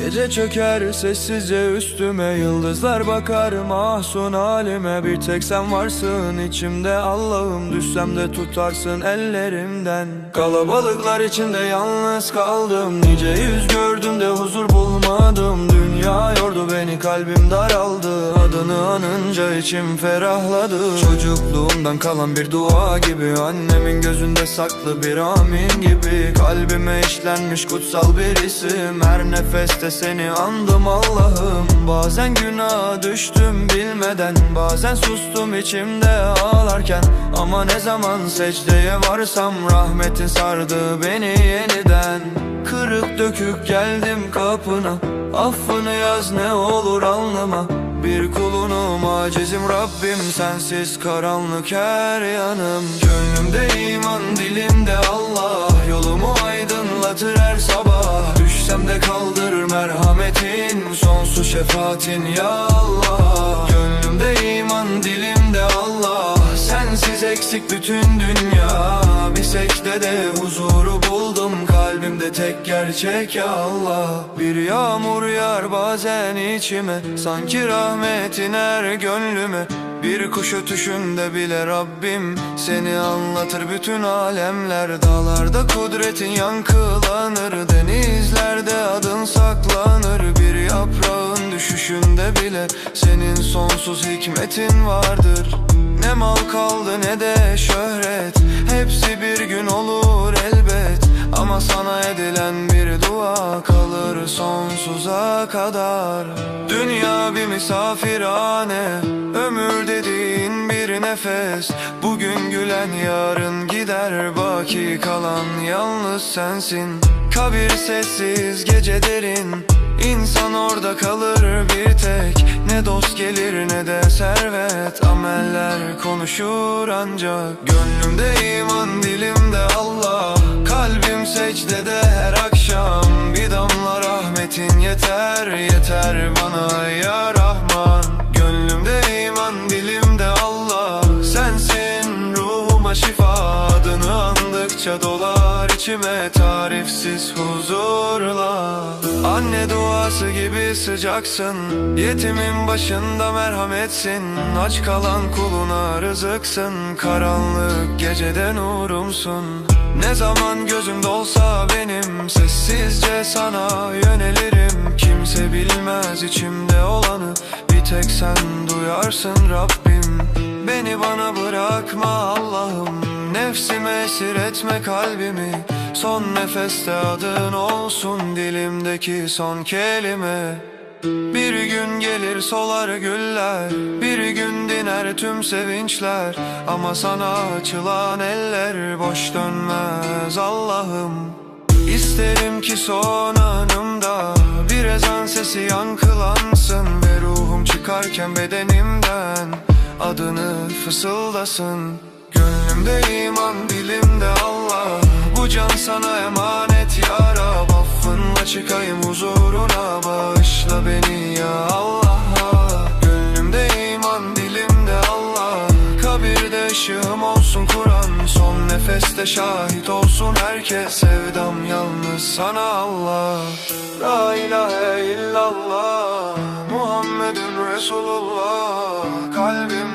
Gece çöker sessizce üstüme, yıldızlar bakar mahzun halime. Bir tek sen varsın içimde Allah'ım, düşsem de tutarsın ellerimden. Kalabalıklar içinde yalnız kaldım, nice yüz gördüm de huzur bulmadım. Dünya yordu beni, kalbim daraldı, adını anınca içim ferahladı. Çocukluğumdan kalan bir dua gibi, annemin gözünde saklı bir amin gibi. Kalbime işlenmiş kutsal bir isim, her nefeste seni andım Allah'ım. Bazen günaha düştüm bilmeden, bazen sustum içimde ağlarken. Ama ne zaman secdeye varsam rahmetin sardı beni yeniden. Kırık dökük geldim kapına, affını yaz ne olur alnıma. Bir kulunum, acizim Rabbim, sensiz karanlık her yanım. Gönlümde iman, dilimde Allah, yolumu aydınlatır her sabah. Düşsem de kaldırır merhametin, sonsuz şefaatin ya Allah. Gönlümde iman, dilimde Allah, sensiz eksik bütün dünya. Bir secdede huzuru buldum, kalbimde tek gerçek ya Allah. Bir yağmur yağar bazen içime, sanki rahmetin er gönlüme. Bir kuş ötüşünde bile Rabbim seni anlatır bütün alemler. Dağlarda kudretin yankılanır, denizlerde adın saklanır. Bir yaprağın düşüşünde bile senin sonsuz hikmetin vardır. Ne mal kaldı ne de şöhret, hepsi bir gün olur elbet. Ama sana edilen bir dua kalır sonsuza kadar. Dünya bir misafirhane, ömür dediğin bir nefes. Bugün gülen yarın gider, baki kalan yalnız sensin. Kabir sessiz, gece derin, İnsan orada kalır bir tek. Ne dost gelir ne de servet, ameller konuşur ancak. Gönlümde iman, dilimde Allah, kalbim secdede her akşam. Bir damla rahmetin yeter, yeter bana ya Rahman. Gönlümde iman, dilimde Allah, sensin ruhuma şifa. Adını andıkça dolar içime tarifsiz huzurla. Anne duası gibi sıcaksın, yetimin başında merhametsin. Aç kalan kuluna rızıksın, karanlık gecede nurumsun. Ne zaman gözüm dolsa benim, sessizce sana yönelirim. Kimse bilmez içimde olanı, bir tek sen duyarsın Rabbim. Beni bana bırakma Allah'ım, nefsime esir etme kalbimi. Son nefeste adın olsun dilimdeki son kelime. Bir gün gelir solar güller, bir gün diner tüm sevinçler. Ama sana açılan eller boş dönmez Allah'ım. İsterim ki son anımda bir ezan sesi yankılansın ve ruhum çıkarken bedenimden adını fısıldasın. Gönlümde iman, dilimde Allah, bu can sana emanet ya Rab. Affınla çıkayım huzuruna, bağışla beni ya Allah. Gönlümde iman, dilimde Allah, kabirde ışığım olsun Kur'an. Son nefeste şahit olsun herkes, sevdam yalnız sana Allah. La ilahe illallah, Muhammedun Resulullah. Kalbim